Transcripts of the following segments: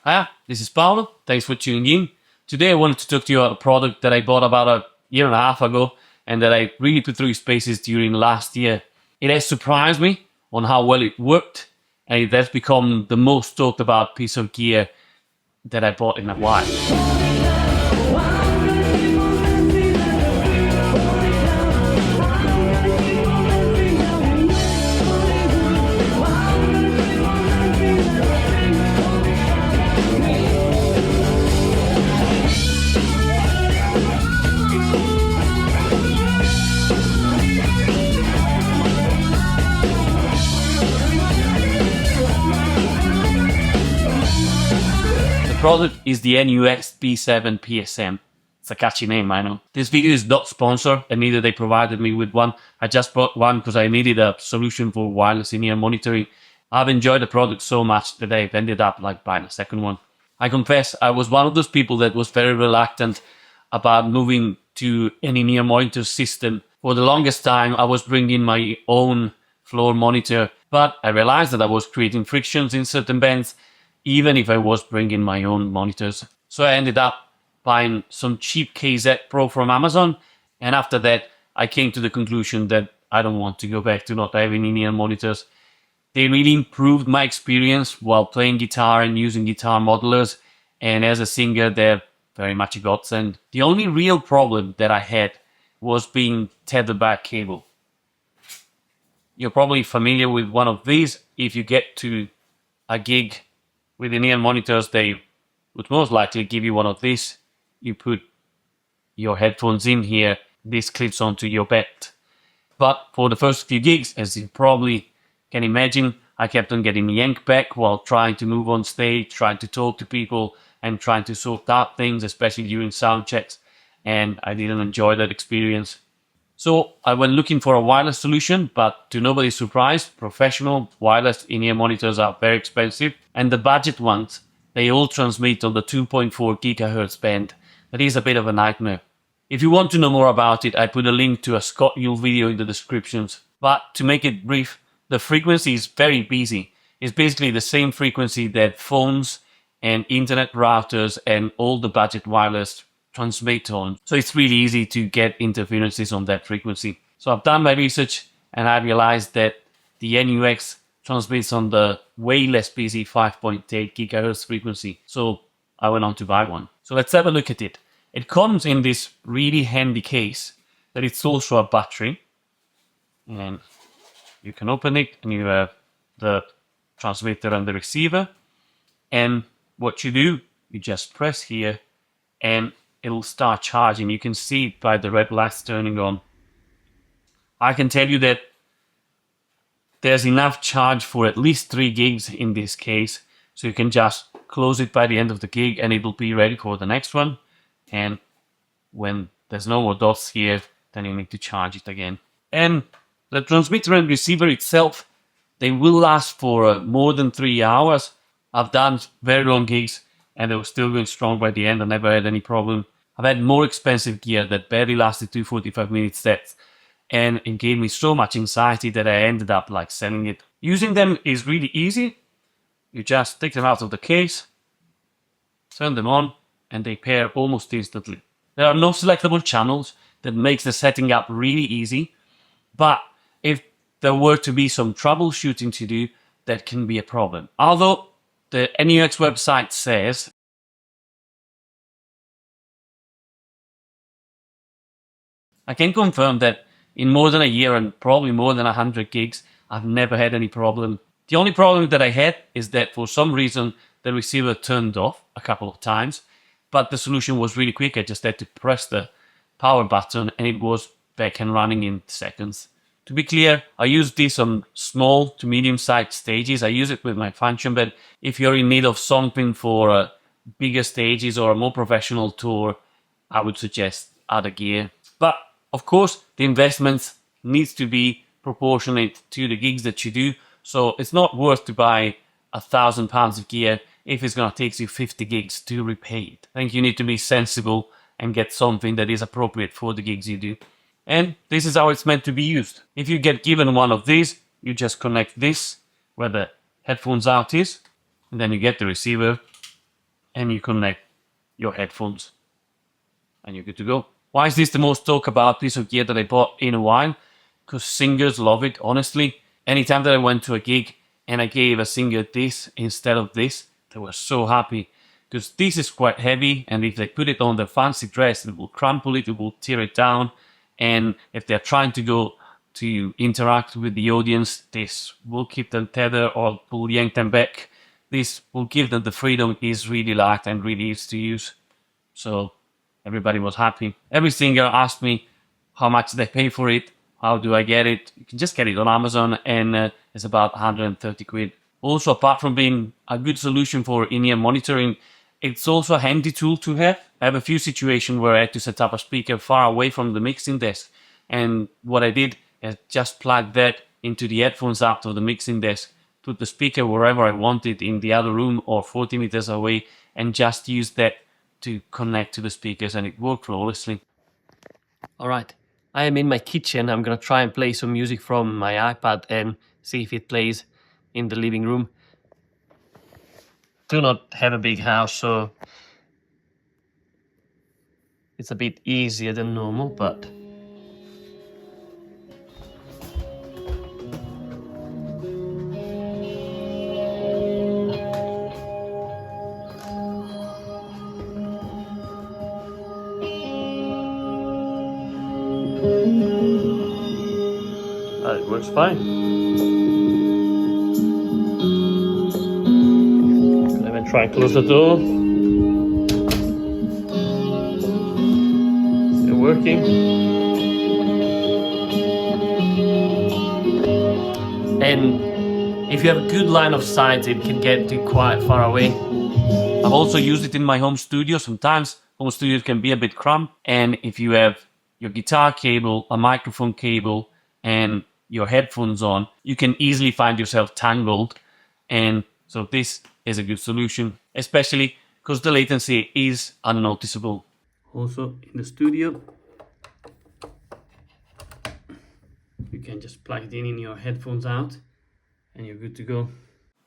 Hiya, this is Paolo. Thanks for tuning in. Today I wanted to talk to you about a product that I bought about a year and a half ago and that I really put through its paces during last year. It has surprised me on how well it worked, and it has become the most talked about piece of gear that I bought in a while. The product is the NUX B-7PSM. It's a catchy name, I know. This video is not sponsored, and neither they provided me with one. I just bought one because I needed a solution for wireless in-ear monitoring. I've enjoyed the product so much that I've ended up buying a second one. I confess, I was one of those people that was very reluctant about moving to an in-ear monitor system. For the longest time, I was bringing my own floor monitor, but I realized that I was creating frictions in certain bands, even if I was bringing my own monitors. So I ended up buying some cheap KZ Pro from Amazon, and after that I came to the conclusion that I don't want to go back to not having in-ear monitors. They really improved my experience while playing guitar and using guitar modelers, and as a singer they're very much a godsend. The only real problem that I had was being tethered by a cable. You're probably familiar with one of these. If you get to a gig with in-ear monitors, they would most likely give you one of these. You put your headphones in here, this clips onto your belt. But for the first few gigs, as you probably can imagine, I kept on getting yanked back while trying to move on stage, trying to talk to people, and trying to sort out things, especially during sound checks, and I didn't enjoy that experience. So I went looking for a wireless solution, but to nobody's surprise, professional wireless in-ear monitors are very expensive, and the budget ones, they all transmit on the 2.4 GHz band. That is a bit of a nightmare. If you want to know more about it, I put a link to a Scott Yule video in the descriptions. But to make it brief, the frequency is very busy. It's basically the same frequency that phones and internet routers and all the budget wireless transmit on. So it's really easy to get interferences on that frequency. So I've done my research and I realized that the NUX transmits on the way less busy 5.8 GHz frequency. So I went on to buy one. So let's have a look at it. It comes in this really handy case that it's also a battery. And you can open it and you have the transmitter and the receiver. And what you do, you just press here and it'll start charging. You can see it by the red lights turning on. I can tell you that there's enough charge for at least 3 gigs in this case. So you can just close it by the end of the gig and it'll be ready for the next one. And when there's no more dots here, then you need to charge it again. And the transmitter and receiver itself, they will last for more than 3 hours. I've done very long gigs and they were still going strong by the end. I never had any problem. I've had more expensive gear that barely lasted 2 45-minute sets, and it gave me so much anxiety that I ended up selling it. Using them is really easy. You just take them out of the case, turn them on, and they pair almost instantly. There are no selectable channels. That makes the setting up really easy, but if there were to be some troubleshooting to do, that can be a problem. Although the NUX website says I can confirm that in more than a year and probably more than 100 gigs, I've never had any problem. The only problem that I had is that for some reason the receiver turned off a couple of times, but the solution was really quick. I just had to press the power button and it was back and running in seconds. To be clear, I use this on small to medium-sized stages. I use it with my function bed. If you're in need of something for bigger stages or a more professional tour, I would suggest other gear. But of course, the investments needs to be proportionate to the gigs that you do. So it's not worth to buy £1,000 of gear if it's going to take you 50 gigs to repay it. I think you need to be sensible and get something that is appropriate for the gigs you do. And this is how it's meant to be used. If you get given one of these, you just connect this where the headphones out is, and then you get the receiver, and you connect your headphones and you're good to go. Why is this the most talked about piece of gear that I bought in a while? Because singers love it, honestly. Anytime that I went to a gig and I gave a singer this instead of this, they were so happy. Because this is quite heavy, and if they put it on their fancy dress, it will crumple it, it will tear it down. And if they're trying to go to interact with the audience, this will keep them tethered or will yank them back. This will give them the freedom. It's really light and really easy to use. So everybody was happy. Every singer asked me how much they pay for it. How do I get it? You can just get it on Amazon, and it's about 130 quid. Also, apart from being a good solution for in-ear monitoring, it's also a handy tool to have. I have a few situations where I had to set up a speaker far away from the mixing desk. And what I did is just plug that into the headphones out of the mixing desk, put the speaker wherever I wanted in the other room or 40 meters away, and just use that to connect to the speakers, and it worked flawlessly. All right, I am in my kitchen. I'm gonna try and play some music from my iPad and see if it plays in the living room. Do not have a big house, so it's a bit easier than normal, but it works fine. Let me try and close the door. Still working. And if you have a good line of sight, it can get to quite far away. I've also used it in my home studio. Sometimes home studios can be a bit cramped, and if you have your guitar cable, a microphone cable, and your headphones on, you can easily find yourself tangled. And so this is a good solution, especially because the latency is unnoticeable. Also in the studio, you can just plug it in your headphones out and you're good to go.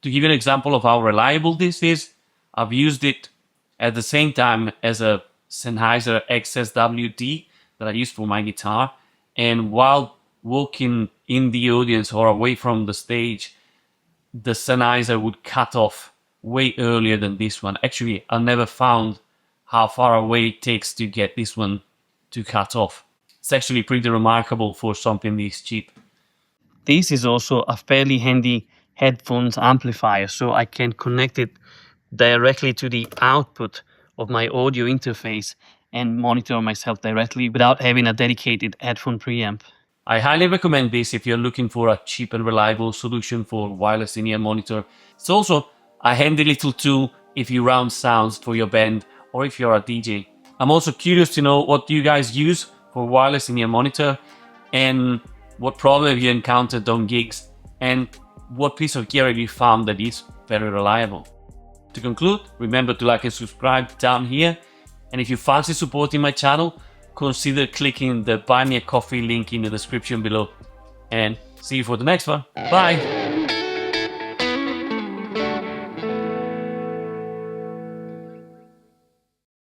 To give you an example of how reliable this is, I've used it at the same time as a Sennheiser XSWD that I use for my guitar, and while walking in the audience or away from the stage, the Sennheiser would cut off way earlier than this one. Actually, I never found how far away it takes to get this one to cut off. It's actually pretty remarkable for something this cheap. This is also a fairly handy headphones amplifier, so I can connect it directly to the output of my audio interface and monitor myself directly without having a dedicated headphone preamp. I highly recommend this if you're looking for a cheap and reliable solution for wireless in-ear monitor. It's also a handy little tool if you round sounds for your band or if you're a DJ. I'm also curious to know what you guys use for wireless in-ear monitor, and what problem have you encountered on gigs, and what piece of gear have you found that is very reliable. To conclude, remember to like and subscribe down here, and if you fancy supporting my channel, consider clicking the Buy Me a Coffee link in the description below. And see you for the next one. Bye!